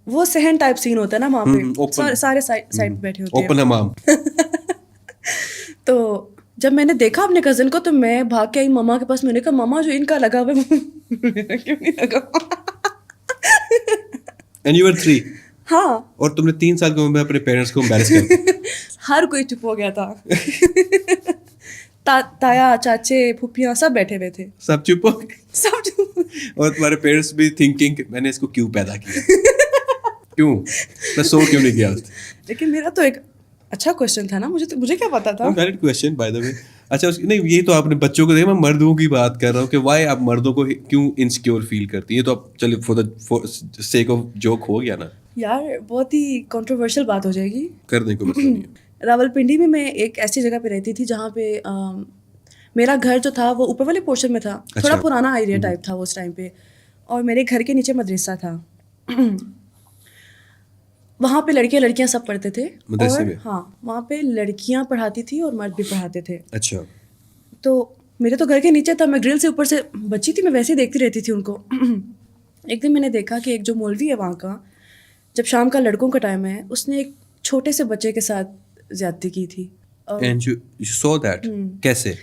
وہ صحن ٹائپ سین ہوتا ہے نا وہاں پہ, سارے سائڈ بیٹھے ہوتے ہیں, اوپن حمام. تو جب میں نے دیکھا اپنے کزن کو, تو میں بھاگ کے آئی ماما کے پاس. میں نے کہا ماما جو ان کا لگا ہوا ہے میرا کیوں نہیں لگا؟ And you were 3. ہاں, اور تم نے 3 سال کی عمر میں اپنے پیرنٹس کو امبیرس کر دیا. ہر کوئی چپ ہو گیا تھا. تایا, چاچے, پھوپھیاں سب بیٹھے ہوئے تھے. سب چپ ہو گئے. سب چپ. اور تمہارے پیرنٹس بھی تھنکنگ کہ میں نے اس کو کیوں پیدا کیا, کیوں میں سو کیوں نہیں کیا. لیکن میرا تو ایک اچھا کوشچن تھا نا, مجھے کیا پتا تھا. ویلڈ کوشچن بائی دا وے. اچھا نہیں, یہ تو آپ نے بچوں کو دیکھا, میں مردوں کی بات کر رہا ہوں کہ وائی آپ مردوں کو کیوں انسیکیور فیل کرتی ہیں. یہ تو اب چلیے فور سیک آف جوک ہو گیا نا. یار بہت ہی کنٹروورشل بات ہو جائے گی, کرنے کو مسئلہ نہیں ہے. راولپنڈی میں ایک ایسی جگہ پہ رہتی تھی جہاں پہ میرا گھر جو تھا وہ اوپر والے پورشن میں تھا. تھوڑا پرانا ایریا ٹائپ تھا اس ٹائم پہ, اور میرے گھر کے نیچے مدرسہ تھا. وہاں پہ لڑکیاں سب پڑھتے تھے مدرسے میں. ہاں, وہاں پہ لڑکیاں پڑھاتی تھی اور مرد بھی پڑھاتے تھے. اچھا, تو میرے تو گھر کے نیچے تھا, میں گرل سے اوپر سے بچی تھی, میں ویسے ہی دیکھتی رہتی تھی ان کو. ایک دن میں نے دیکھا کہ ایک جو مولوی ہے وہاں کا, جب شام کا لڑکوں کا ٹائم ہے, اس نے ایک چھوٹے سے بچے کے ساتھ زیادتی کی تھی. And you saw that? کیسے؟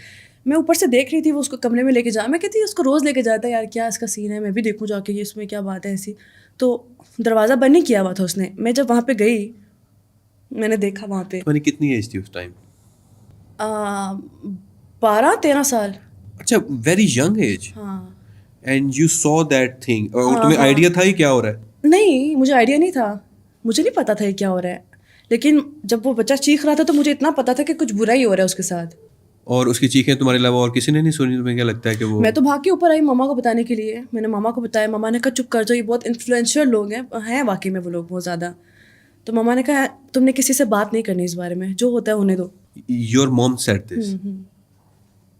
میں اوپر سے دیکھ رہی تھی, وہ اس کو کمرے میں لے کے جا, میں کہتی اس کو روز لے کے جاتا ہے, یار کیا اس کا سین ہے, میں بھی دیکھوں جا کے یہ اس میں کیا بات ہے ایسی. تو دروازہ بند نہیں کیا ہوا تھا اس نے. میں جب وہاں پہ گئی, میں نے دیکھا وہاں پہ. تمہاری کتنی ایج تھی اس ٹائم؟ 12-13 سال. اچھا, ویری ینگ ایج. ہاں. And you so that thing, اور تمہیں آئیڈیا تھا یہ کیا ہو رہا ہے؟ نہیں, مجھے آئیڈیا نہیں تھا, مجھے نہیں پتا تھا یہ کیا ہو رہا ہے. لیکن جب وہ بچہ چیخ رہا تھا تو مجھے اتنا پتا تھا کہ کچھ برا ہی ہو رہا ہے اس کے ساتھ. اور اس کی چیخیں تمہارے علاوہ اور کسی نے نہیں سنی؟ تمہیں کیا لگتا ہے کہ وہ؟ میں تو بھاگ کے اوپر آئی ماما کو بتانے کے لیے. میں نے ماما کو بتایا, ماما نے کہا چپ کر جاؤ, یہ بہت انفلوئنشل لوگ ہیں واقعی میں وہ لوگ بہت زیادہ. تو ماما نے کہا تم نے کسی سے بات نہیں کرنی اس بارے میں, جو ہوتا ہے ہونے دو. یور موم سیڈ دس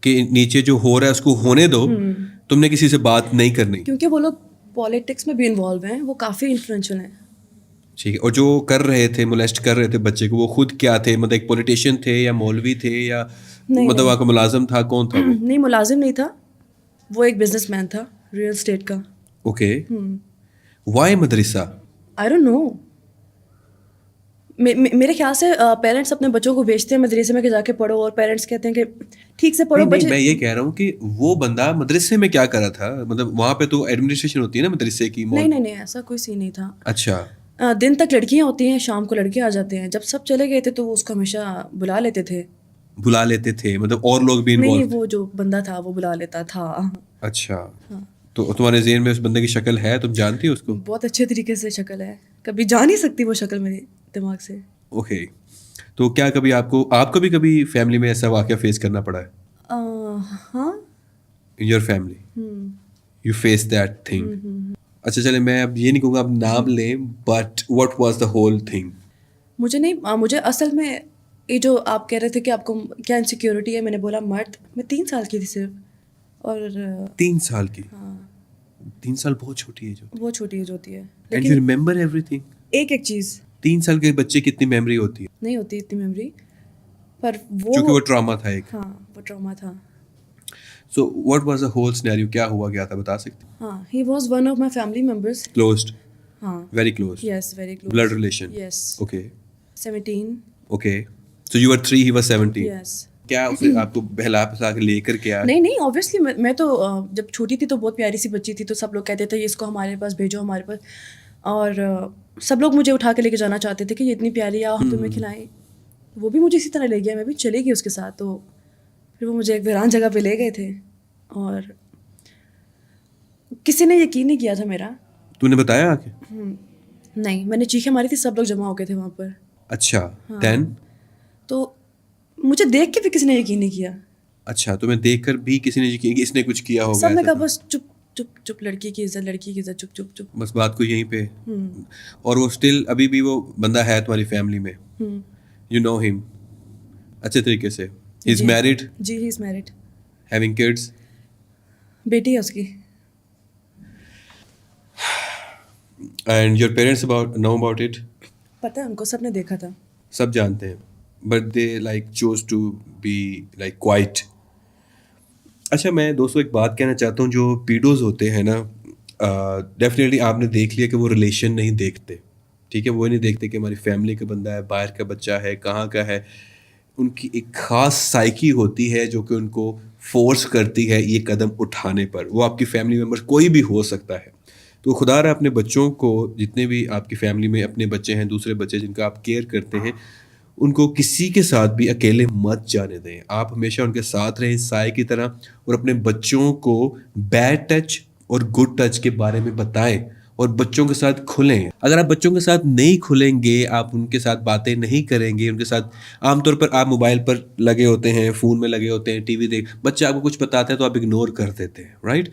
کہ نیچے جو ہو رہا ہے اس کو ہونے دو, تم نے کسی سے بات نہیں کرنی. کیونکہ وہ لوگ پالیٹکس میں بھی انوالو ہیں, وہ کافی انفلوئنشل ہیں. ٹھیک ہے, اور جو کر رہے تھے, مولیسٹ کر رہے تھے بچے کو, وہ خود کیا تھے؟ مطلب ایک پولیٹیشین تھے یا مولوی تھے یا مطلب وہاں کا ملازم تھا, کون تھا وہ؟ نہیں, ملازم نہیں تھا, وہ ایک بزنس مین تھا ریئل اسٹیٹ کا. اوکے, وائی مدرسہ؟ I don't know. میرے خیال سے پیرنٹس اپنے بچوں کو بھیجتے ہیں مدرسے میں کہ جا کے پڑھو, اور پیرنٹس کہتے ہیں کہ ٹھیک سے پڑھو. میں یہ کہہ رہا ہوں کہ وہ بندہ مدرسے میں کیا کر رہا تھا, مطلب وہاں پہ تو ایڈمنسٹریشن ہوتی ہے نا مدرسے کی. نہیں, ایسا کوئی سین نہیں تھا. اچھا, دن تک لڑکیاں ہوتی ہیں, شام کو لڑکے آ جاتے ہیں. جب سب چلے گئے تھے تو وہ اس کو ہمیشہ بلا لیتے تھے. مطلب اور لوگ بھی نہیں, وہ جو بندہ تھا وہ بلا لیتا تھا. اچھا, تو تمہارے ذہن میں اس بندے کی شکل ہے, تم جانتی ہو اس کو؟ بہت اچھے طریقے سے شکل ہے, کبھی جان نہیں سکتی وہ شکل میرے دماغ سے. اوکے, تو کیا کبھی آپ کو بھی کبھی فیملی میں ایسا واقعہ فیس کرنا پڑا ہے؟ ہاں. in your family? You faced that thing. اچھا چلے میں اب یہ نہیں کہوں گا اب نام لیں, but what was the whole thing? مجھے اصل میں یہ جو آپ کہہ رہے تھے کہ آپ کو کیا انسیکیورٹی ہے, میں نے بولا مرد. میں 3 سال کی تھی صرف, اور 3 سال کی؟ ہاں 3 سال بہت چھوٹی ایج ہوتی ہے. بہت چھوٹی ایج ہوتی ہے. And you remember everything? ایک چیز 3 سال کے بچے کی اتنی میموری ہوتی ہے؟ نہیں ہوتی اتنی میموری, پر کیونکہ وہ ٹراما تھا ایک. ہاں وہ ٹراما تھا. So what was the whole scenario? کیا ہوا گیا تھا بتا سکتے ہیں؟ ہاں, he was one of my family members. Closed? ہاں Very close? yes, very close. Blood relation? Yes. Okay. 17. Okay. So you were 3, he was 17? yes. کیا اسے آپ کو بہلا پھسا کے لے کر کیا؟ نہیں اوبویسلی میں تو جب چھوٹی تھی تو بہت پیاری سی بچی تھی, تو سب لوگ کہتے تھے اس کو ہمارے پاس بھیجو ہمارے پاس, اور سب لوگ مجھے اٹھا کے لے کے جانا چاہتے تھے کہ یہ اتنی پیاری ہے, ہم تمہیں کھلائیں. وہ بھی مجھے اسی طرح لے گیا, میں بھی چلے گئی اس کے ساتھ. تو پھر وہ مجھے ایک ویران جگہ پہ لے گئے تھے, اور کسی نے یقین نہیں کیا تھا میرا. تو نے بتایا آ کے؟ نہیں, میں نے چیخیں ماری تھی, سب لوگ جمع ہو گئے تھے وہاں پر. اچھا دین؟ تو مجھے دیکھ کے بھی کسی نے یقین نہیں کیا. اچھا تمہیں دیکھ کر بھی کسی نے یقین کہ اس نے کچھ کیا ہوگا؟ سب نے کہا بس چپ چپ چپ, لڑکی کی عزت, لڑکی کی عزت, چپ چپ چپ. بس بات کو یہیں پہ. اور وہ اسٹل ابھی بھی وہ بندہ ہے تمہاری فیملی میں؟ یو نو ہم اچھے طریقے سے؟ He is married? جی he is married. Having kids? بیٹی ہے اس کی. And your parents know about it? پتہ ہے ان کو, سب نے دیکھا تھا. سب جانتے ہیں, but they like choose to be like quiet. اچھا میں دوستوں ایک بات کہنا چاہتا ہوں, جو پیڈوز ہوتے ہیں نا, ڈیفینیٹلی آپ نے دیکھ لیا کہ وہ ریلیشن نہیں دیکھتے, ٹھیک ہے, وہ نہیں دیکھتے کہ ہماری فیملی کا بندہ ہے, باہر کا بچہ ہے, کہاں کا ہے. ان کی ایک خاص سائیکی ہوتی ہے جو کہ ان کو فورس کرتی ہے یہ قدم اٹھانے پر. وہ آپ کی فیملی ممبر کوئی بھی ہو سکتا ہے. تو خدا رہا اپنے بچوں کو, جتنے بھی آپ کی فیملی میں اپنے بچے ہیں, دوسرے بچے جن کا آپ کیئر کرتے ہیں, ان کو کسی کے ساتھ بھی اکیلے مت جانے دیں. آپ ہمیشہ ان کے ساتھ رہیں سائے کی طرح, اور اپنے بچوں کو بیڈ ٹچ اور گڈ ٹچ کے بارے میں بتائیں, اور بچوں کے ساتھ کھلیں. اگر آپ بچوں کے ساتھ نہیں کھلیں گے, آپ ان کے ساتھ باتیں نہیں کریں گے, ان کے ساتھ عام طور پر آپ موبائل پر لگے ہوتے ہیں, فون میں لگے ہوتے ہیں, ٹی وی دیکھ, بچہ آپ کو کچھ بتاتا ہے تو آپ اگنور کر دیتے ہیں, رائٹ.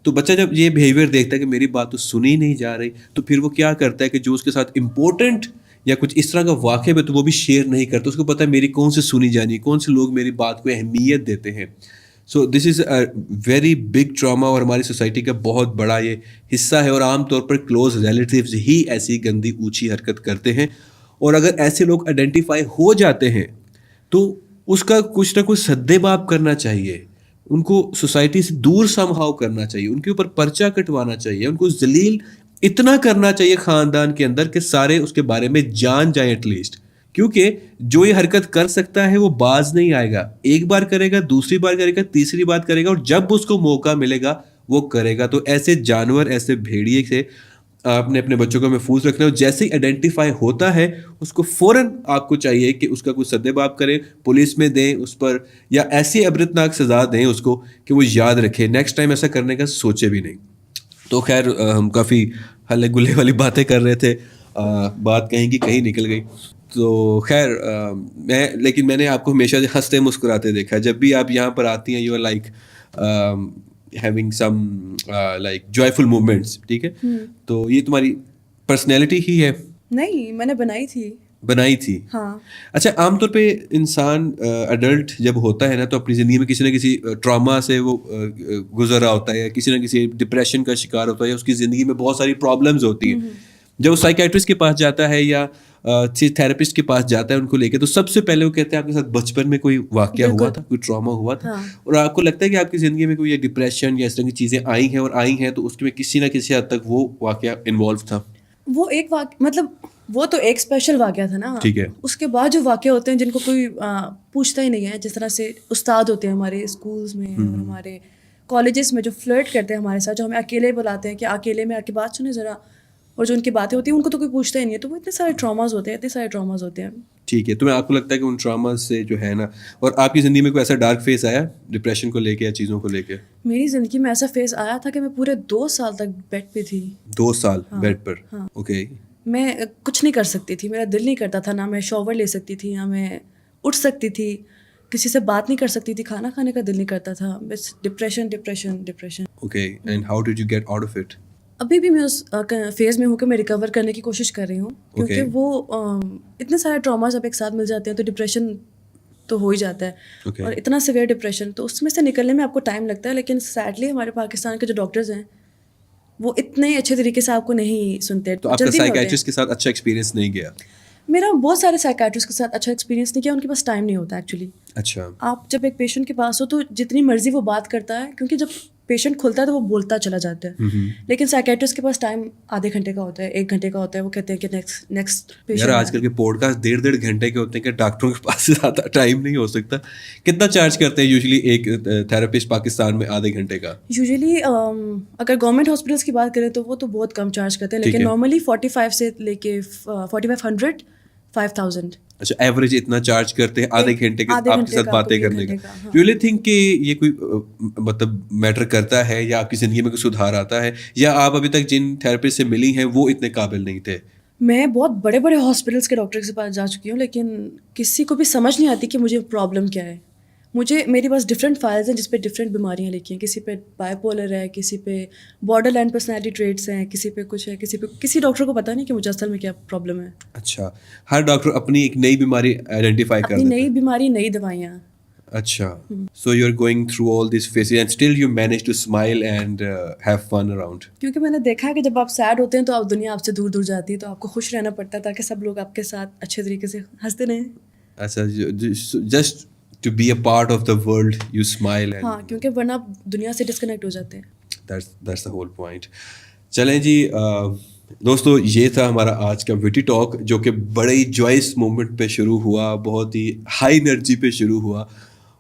تو بچہ جب یہ بیہیویئر دیکھتا ہے کہ میری بات تو سنی نہیں جا رہی, تو پھر وہ کیا کرتا ہے کہ جو اس کے ساتھ امپورٹنٹ یا کچھ اس طرح کا واقعہ ہے تو وہ بھی شیئر نہیں کرتا. اس کو پتہ ہے میری کون سے سنی جانی, کون سے لوگ میری بات کو اہمیت دیتے ہیں. سو دس از اے ویری بگ ٹراما, اور ہماری سوسائٹی کا بہت بڑا یہ حصہ ہے. اور عام طور پر کلوز ریلیٹیوز ہی ایسی گندی اونچی حرکت کرتے ہیں. اور اگر ایسے لوگ آئیڈینٹیفائی ہو جاتے ہیں تو اس کا کچھ نہ کچھ سدباب کرنا چاہیے, ان کو سوسائٹی سے دور سمہاؤ کرنا چاہیے, ان کے اوپر پرچہ کٹوانا چاہیے, ان کو ذلیل اتنا کرنا چاہیے خاندان کے اندر کہ سارے اس کے بارے میں جان جائیں ایٹ لیسٹ. کیونکہ جو یہ حرکت کر سکتا ہے وہ باز نہیں آئے گا. ایک بار کرے گا, دوسری بار کرے گا, تیسری بار کرے گا, اور جب اس کو موقع ملے گا وہ کرے گا. تو ایسے جانور, ایسے بھیڑیے سے آپ نے اپنے بچوں کو محفوظ رکھنا ہے. اور جیسے ہی آئیڈینٹیفائی ہوتا ہے اس کو فوراً آپ کو چاہیے کہ اس کا کوئی سدباب کریں, پولیس میں دیں اس پر, یا ایسی عبرتناک سزا دیں اس کو کہ وہ یاد رکھے, نیکسٹ ٹائم ایسا کرنے کا سوچے بھی نہیں. تو خیر ہم کافی ہلے گلے والی باتیں کر رہے تھے, بات کہیں کی کہیں نکل گئی. تو خیر لیکن میں نے آپ کو ہمیشہ ہنستے مسکراتے دیکھا. جب بھی آپ یہاں پر آتی ہیں you are like having some like joyful moments, ٹھیک ہے. تو یہ تمہاری پرسنالٹی ہی ہے؟ نہیں, میں نے بنائی تھی. ہاں. اچھا عام طور پہ انسان اڈلٹ جب ہوتا ہے نا تو اپنی زندگی میں کسی نہ کسی ٹراما سے وہ گزر رہا ہوتا ہے, یا کسی نہ کسی ڈپریشن کا شکار ہوتا ہے, یا اس کی زندگی میں بہت ساری پرابلمز ہوتی ہیں. جب وہ سائیکیٹرسٹ کے پاس جاتا ہے یا تھراپسٹ کے پاس جاتا ہے ان کو لے کے, تو سب سے پہلے وہ کہتے ہیں آپ کے ساتھ بچپن میں کوئی واقعہ ہوا تھا, کوئی ٹراما ہوا تھا, اور آپ کو لگتا ہے کہ آپ کی زندگی میں کوئی ڈپریشن یا اس طرح کی چیزیں آئی ہیں, اور آئی ہیں تو اس میں کسی نہ کسی حد تک وہ واقعہ انوالو تھا. وہ ایک واقعہ, مطلب وہ تو ایک اسپیشل واقعہ تھا نا, ٹھیک ہے. اس کے بعد جو واقعہ ہوتے ہیں جن کو کوئی پوچھتا ہی نہیں ہے, جس طرح سے استاد ہوتے ہیں ہمارے اسکولس میں اور ہمارے کالجز میں جو فلرٹ کرتے ہیں ہمارے ساتھ, جو ہمیں اکیلے بلاتے ہیں کہ اکیلے میں آ کے بات سنیں ذرا, اور جو ان کی باتیں ہوتی ہیں ان کو تو کوئی پوچھتا ہی نہیں ہے. تو وہ اتنے سارے ٹراماز ہوتے ہیں. ٹھیک ہے. تو میں آپ کو لگتا ہے کہ ان ٹراماز سے جو ہے نا, اور آپ کی زندگی میں کوئی ایسا ڈارک فیس آیا ڈپریشن کو لے کے یا چیزوں کو لے کے؟ میری زندگی میں ایسا فیس آیا تھا کہ میں پورے 2 سال تک بیڈ پہ تھی. 2 سال بیڈ پر؟ اوکے. میں کچھ نہیں کر سکتی تھی, میرا دل نہیں کرتا تھا, نہ میں شاور لے سکتی تھی, نہ میں اٹھ سکتی تھی. کسی سے بات نہیں کر سکتی تھی, کھانا کھانے کا دل نہیں کرتا تھا, بس depression depression depression. Okay, and how did you get out of it? ابھی بھی میں اس فیز میں ہوں کہ میں ریکور کرنے کی کوشش کر رہی ہوں, کیونکہ وہ اتنے سارے ٹراماز اب ایک ساتھ مل جاتے ہیں تو ڈپریشن تو ہو ہی جاتا ہے, اور اتنا سیویئر ڈپریشن, تو اس میں سے نکلنے میں آپ کو ٹائم لگتا ہے. لیکن سیڈلی ہمارے پاکستان کے جو ڈاکٹرز ہیں وہ اتنے اچھے طریقے سے آپ کو نہیں سنتے. تو آپ کا سائیکیٹرسٹ کے ساتھ اچھا ایکسپیرینس نہیں گیا؟ میرا بہت سارے سائیکیٹرسٹ کے ساتھ اچھا ایکسپیرینس نہیں کیا, ان کے پاس ٹائم نہیں ہوتا ایکچولی. اچھا, آپ جب ایک پیشنٹ کے پاس ہو تو جتنی مرضی وہ بات کرتا ہے, کیونکہ جب پیشنٹ کھلتا ہے تو وہ بولتا چلا جاتا ہے, لیکن سائیکیٹرسٹ کے پاس ٹائم آدھے گھنٹے کا ہوتا ہے, 1 گھنٹے کا ہوتا ہے. وہ کہتے ہیں کہ نیکسٹ پیشنٹ. یار آج کل کے پوڈ کاسٹ 1.5 گھنٹے کے ہوتے ہیں کہ ڈاکٹروں کے پاس زیادہ ٹائم نہیں ہو سکتا. کتنا چارج کرتے ہیں یوزلی ایک تھراپسٹ پاکستان میں آدھے گھنٹے کا؟ یوزلی اگر گورنمنٹ ہاسپٹلس کی بات کریں تو وہ تو بہت کم چارج کرتے ہیں, لیکن نارملی 45 سے لے کے 4500 5000. اچھا, ایوریج اتنا چارج کرتے ہیں آدھے گھنٹے کے آپ کے ساتھ باتیں کرنے کا. ڈو یو تھنک کہ یہ کوئی مطلب میٹر کرتا ہے, یا آپ کی زندگی میں کوئی سدھار آتا ہے, یا آپ ابھی تک جن تھراپسٹ سے ملی ہیں وہ اتنے قابل نہیں تھے؟ میں بہت بڑے بڑے ہاسپٹلس کے ڈاکٹر کے پاس جا چکی ہوں, لیکن کسی کو بھی سمجھ نہیں آتی کہ مجھے پرابلم کیا ہے. میرے پاس ڈفرینٹ فائلز ہیں جس پہ ڈفرینٹ بیماریاں لکھی ہیں. کسی پہ بائی پولر ہے, کسی پہ بارڈر لائن پرسنالٹی ٹریٹس ہیں, کسی پہ کچھ ہے, کسی ڈاکٹر کو پتہ نہیں کہ مجھے اصل میں کیا پرابلم ہے. اچھا, ہر ڈاکٹر اپنی ایک نئی بیماری آئیڈینٹیفائی کرتا ہے, اپنی نئی بیماری, نئی دوائیاں. اچھا, so you are going through all these phases and still you manage to smile and have fun around. کیونکہ میں نے دیکھا ہے کہ جب آپ سیڈ ہوتے ہیں تو آپ دنیا آپ سے دور دور جاتی ہے, تو آپ کو خوش رہنا پڑتا ہے تاکہ سب لوگ آپ کے ساتھ اچھے طریقے سے ہنستے رہیں. اچھا, just to be a part of the world you smile. ہاں, کیونکہ ورنہ آپ دنیا سے ڈسکنیکٹ ہو جاتے ہیں. That's the whole point. چلیں جی دوستو, یہ تھا ہمارا آج کا وٹی ٹاک, جو کہ بڑے ہی جوائس مومنٹ پہ شروع ہوا, بہت ہی ہائی انرجی پہ شروع ہوا,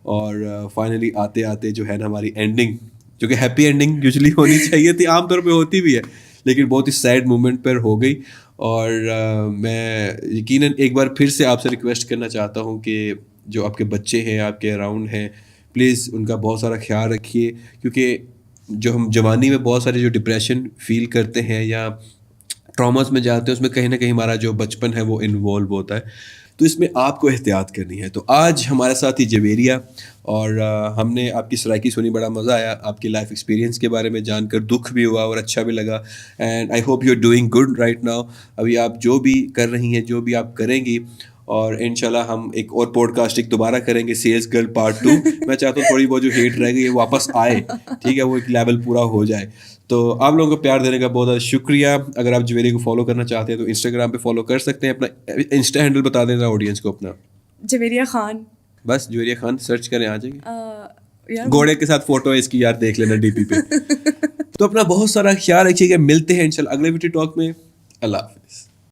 اور فائنلی آتے آتے جو ہے نا ہماری اینڈنگ, جو کہ ہیپی اینڈنگ یوزلی ہونی چاہیے تھی, عام طور پہ ہوتی بھی ہے, لیکن بہت ہی سیڈ مومنٹ پر ہو گئی. اور میں یقیناً ایک بار پھر سے آپ سے ریکویسٹ کرنا چاہتا ہوں کہ جو آپ کے بچے ہیں, آپ کے اراؤنڈ ہیں, پلیز ان کا بہت سارا خیال رکھیے, کیونکہ جو ہم جوانی میں بہت سارے جو ڈپریشن فیل کرتے ہیں یا ٹراماز میں جاتے ہیں, اس میں کہیں نہ کہیں ہمارا جو بچپن ہے وہ انوالو ہوتا ہے, تو اس میں آپ کو احتیاط کرنی ہے. تو آج ہمارے ساتھ ہی جویریہ, اور ہم نے آپ کی سرائکی سنی, بڑا مزہ آیا آپ کی لائف ایکسپیرینس کے بارے میں جان کر, دکھ بھی ہوا اور اچھا بھی لگا. And I hope you are doing good right now. ابھی آپ جو بھی کر رہی ہیں, جو بھی آپ کریں گی, اور انشاءاللہ ہم ایک اور پوڈ کاسٹ دوبارہ کریں گے, سیلز گرل پارٹ 2. میں چاہتا ہوں تھوڑی بہت جو ہیٹ رہ گئی وہ واپس آئے, ٹھیک ہے, وہ ایک لیول پورا ہو جائے. تو آپ لوگوں کو پیار دینے کا بہت زیادہ شکریہ. اگر آپ جویری کو فالو کرنا چاہتے ہیں تو انسٹاگرام پہ فالو کر سکتے ہیں. اپنا انسٹا ہینڈل بتا دینا آڈینس کو اپنا. جویریہ خان, بس جویریہ خان سرچ کریں, آ جائیں گے. گھوڑے کے ساتھ فوٹو ہے اس کی, یار دیکھ لینا ڈی پی پہ. تو اپنا بہت سارا خیال رکھیے گا, ملتے ہیں انشاءاللہ اگلے ویڈیو ٹاک میں. اللہ حافظ.